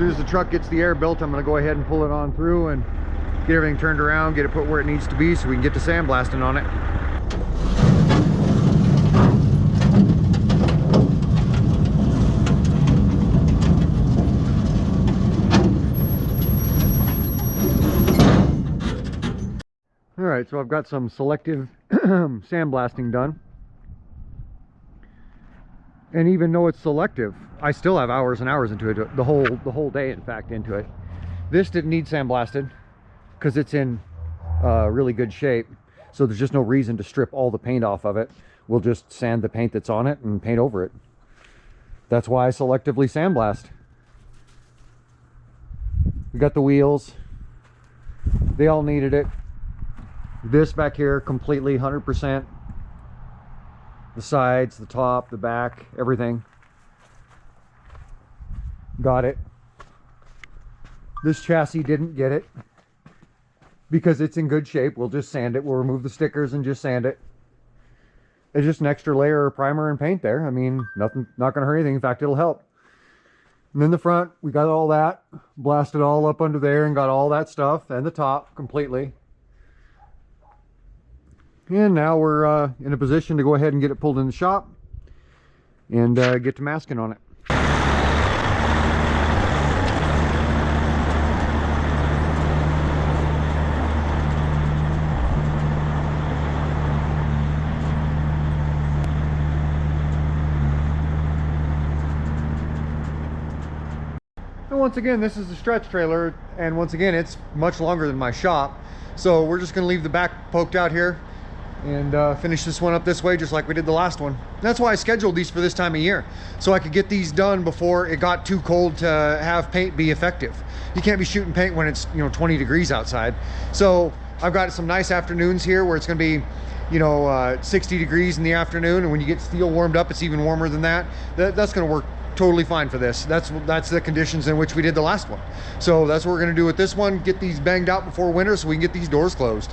soon as the truck gets the air built, I'm going to go ahead and pull it on through and get everything turned around, get it put where it needs to be so we can get to sandblasting on it. All right, so I've got some selective sandblasting done. And even though it's selective, I still have hours and hours into it, the whole day, in fact, into it. This didn't need sandblasted because it's in really good shape. So there's just no reason to strip all the paint off of it. We'll just sand the paint that's on it and paint over it. That's why I selectively sandblast. We got the wheels. They all needed it. This back here, completely 100%. The sides, the top, the back, everything. Got it. This chassis didn't get it because it's in good shape. We'll just sand it. We'll remove the stickers and just sand it. It's just an extra layer of primer and paint there. I mean, nothing, not going to hurt anything. In fact, it'll help. And then the front, we got all that, blasted all up under there and got all that stuff, and the top completely. And now we're in a position to go ahead and get it pulled in the shop and get to masking on it. And once again, this is a stretch trailer, and once again, it's much longer than my shop. So we're just going to leave the back poked out here and finish this one up this way just like we did the last one. That's why I scheduled these for this time of year, so I could get these done before it got too cold to have paint be effective. You can't be shooting paint when it's 20 degrees outside. So I've got some nice afternoons here where it's going to be 60 degrees in the afternoon, and when you get steel warmed up, it's even warmer than that. That's going to work totally fine for this. That's the conditions in which we did the last one. So that's what we're going to do with this one, get these banged out before winter so we can get these doors closed.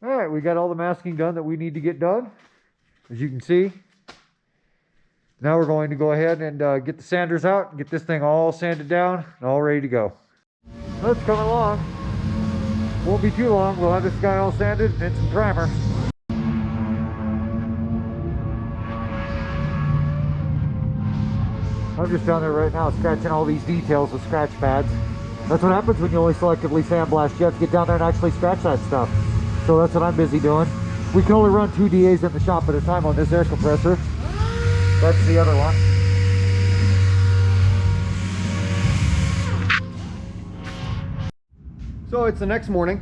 All right, we got all the masking done that we need to get done, as you can see. Now we're going to go ahead and get the sanders out and get this thing all sanded down and all ready to go. Let's come along. Won't be too long. We'll have this guy all sanded and some primer. I'm just down there right now scratching all these details with scratch pads. That's what happens when you only selectively sandblast. You have to get down there and actually scratch that stuff. So that's what I'm busy doing. We can only run 2 DAs in the shop at a time on this air compressor. That's the other one. So it's the next morning.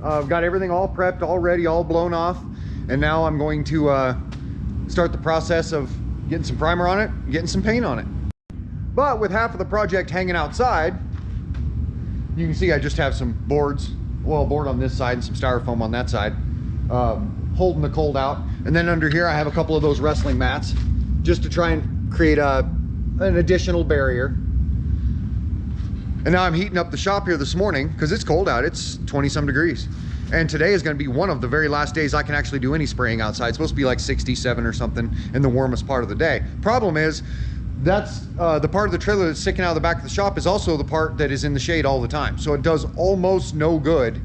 I've got everything all prepped, all ready, all blown off. And now I'm going to start the process of getting some primer on it, getting some paint on it. But with half of the project hanging outside, you can see I just have some boards, oil board on this side and some styrofoam on that side, holding the cold out. And then under here I have a couple of those wrestling mats just to try and create an additional barrier. And now I'm heating up the shop here this morning because it's cold out. It's 20-some degrees. And today is going to be one of the very last days I can actually do any spraying outside. It's supposed to be like 67 or something in the warmest part of the day. Problem is, that's the part of the trailer that's sticking out of the back of the shop is also the part that is in the shade all the time. So it does almost no good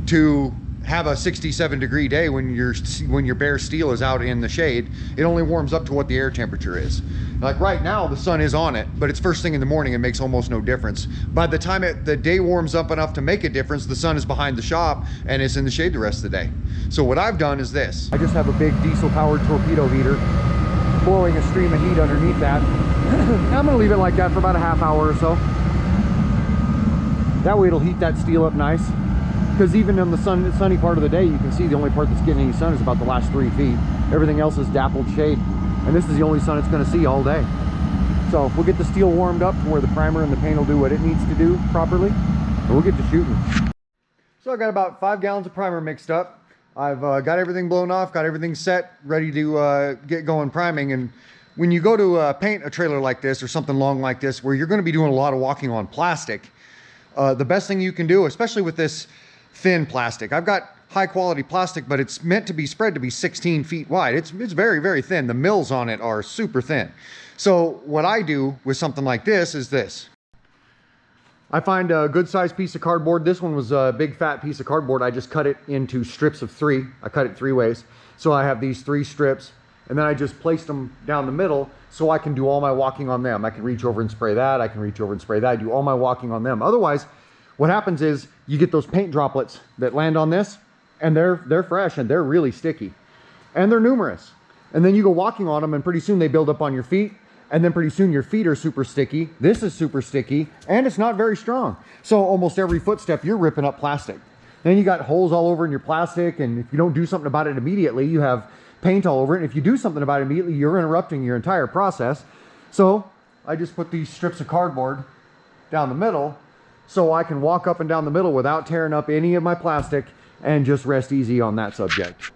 to have a 67-degree day when your bare steel is out in the shade. It only warms up to what the air temperature is. Like right now, the sun is on it, but it's first thing in the morning. It makes almost no difference. By the time the day warms up enough to make a difference, the sun is behind the shop and it's in the shade the rest of the day. So what I've done is this. I just have a big diesel-powered torpedo heater blowing a stream of heat underneath that. I'm gonna leave it like that for about a half hour or so. That way it'll heat that steel up nice. Because even in the sunny part of the day, you can see the only part that's getting any sun is about the last 3 feet. Everything else is dappled shade. And this is the only sun it's gonna see all day. So we'll get the steel warmed up to where the primer and the paint will do what it needs to do properly. And we'll get to shooting. So I got about 5 gallons of primer mixed up. I've got everything blown off, got everything set, ready to get going priming. And when you go to paint a trailer like this or something long like this, where you're going to be doing a lot of walking on plastic, the best thing you can do, especially with this thin plastic, I've got high quality plastic, but it's meant to be spread to be 16 feet wide. It's very, very thin. The mills on it are super thin. So what I do with something like this is this. I find a good sized piece of cardboard. This one was a big fat piece of cardboard. I just cut it into strips of 3. I cut it 3 ways. So I have these 3 strips, and then I just placed them down the middle so I can do all my walking on them. I can reach over and spray that. I can reach over and spray that. I do all my walking on them. Otherwise, what happens is you get those paint droplets that land on this, and they're fresh and they're really sticky. And they're numerous. And then you go walking on them, and pretty soon they build up on your feet. And then pretty soon your feet are super sticky. This is super sticky, and it's not very strong. So almost every footstep, you're ripping up plastic. Then you got holes all over in your plastic, and if you don't do something about it immediately, you have paint all over it. And if you do something about it immediately, you're interrupting your entire process. So I just put these strips of cardboard down the middle so I can walk up and down the middle without tearing up any of my plastic and just rest easy on that subject.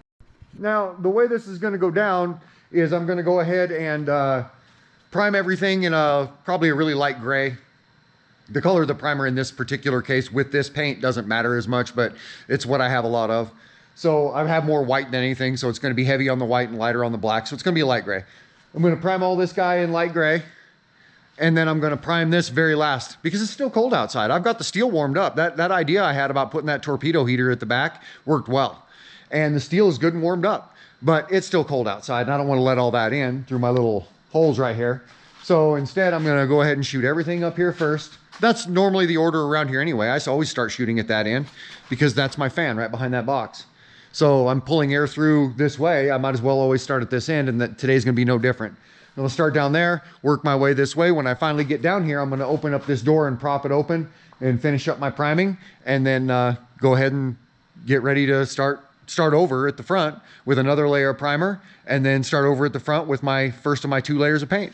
Now, the way this is going to go down is I'm going to go ahead and prime everything in probably a really light gray. The color of the primer in this particular case with this paint doesn't matter as much, but it's what I have a lot of. So I have more white than anything, so it's going to be heavy on the white and lighter on the black, so it's going to be a light gray. I'm going to prime all this guy in light gray, and then I'm going to prime this very last because it's still cold outside. I've got the steel warmed up. That idea I had about putting that torpedo heater at the back worked well, and the steel is good and warmed up, but it's still cold outside, and I don't want to let all that in through my little holes right here. So instead, I'm going to go ahead and shoot everything up here first. That's normally the order around here anyway. I always start shooting at that end because that's my fan right behind that box. So I'm pulling air through this way. I might as well always start at this end, and today's going to be no different. I'm going to start down there, work my way this way. When I finally get down here, I'm going to open up this door and prop it open and finish up my priming, and then go ahead and get ready to start over at the front with another layer of primer, and then start over at the front with my first of my 2 layers of paint.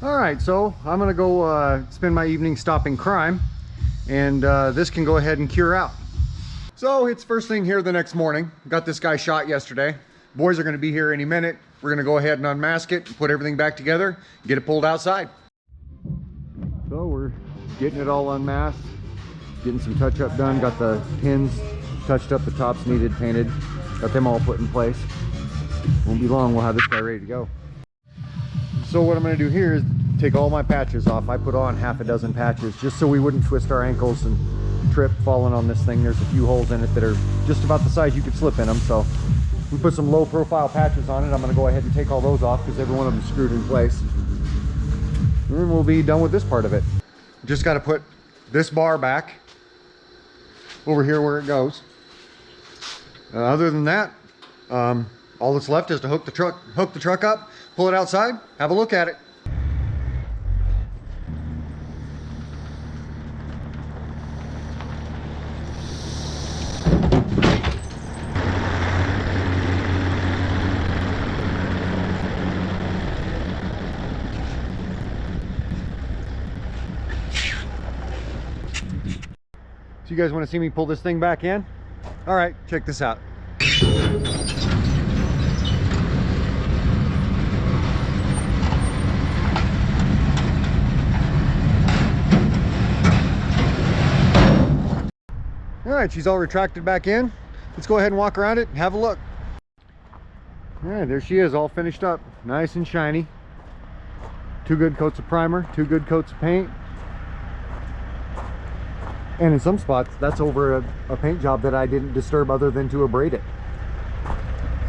All right, so I'm gonna go spend my evening stopping crime, and this can go ahead and cure out. So it's first thing here the next morning. Got this guy shot yesterday. Boys are gonna be here any minute. We're gonna go ahead and unmask it, put everything back together, get it pulled outside. So we're getting it all unmasked, getting some touch-up done. Got the pins touched up, the tops needed painted. Got them all put in place. Won't be long, we'll have this guy ready to go. So what I'm going to do here is take all my patches off. I put on half a dozen patches just so we wouldn't twist our ankles and trip falling on this thing. There's a few holes in it that are just about the size you could slip in them. So we put some low profile patches on it. I'm going to go ahead and take all those off because every one of them is screwed in place. And we'll be done with this part of it. Just got to put this bar back over here where it goes. Other than that, all that's left is to hook the truck up, pull it outside, have a look at it. So you guys want to see me pull this thing back in? All right, check this out. All right, she's all retracted back in. Let's go ahead and walk around it and have a look. All right, there she is, all finished up, nice and shiny. 2 good coats of primer, 2 good coats of paint. And in some spots, that's over a paint job that I didn't disturb other than to abrade it.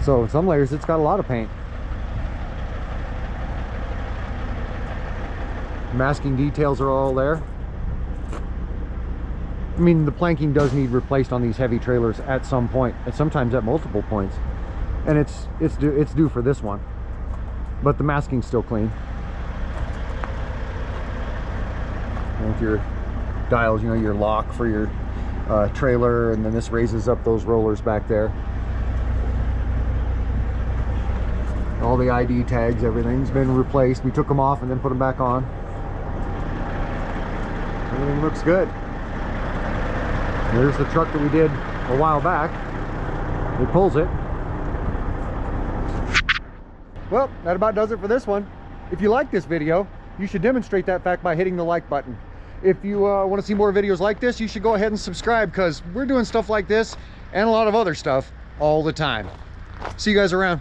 So in some layers, it's got a lot of paint. Masking details are all there. I mean, the planking does need replaced on these heavy trailers at some point, and sometimes at multiple points. And it's due for this one. But the masking's still clean. And with your dials, you know, your lock for your trailer, and then this raises up those rollers back there. All the ID tags, everything's been replaced. We took them off and then put them back on. Everything looks good. There's the truck that we did a while back. It pulls it. Well, that about does it for this one. If you like this video, you should demonstrate that fact by hitting the like button. If you want to see more videos like this, you should go ahead and subscribe, because we're doing stuff like this and a lot of other stuff all the time. See you guys around.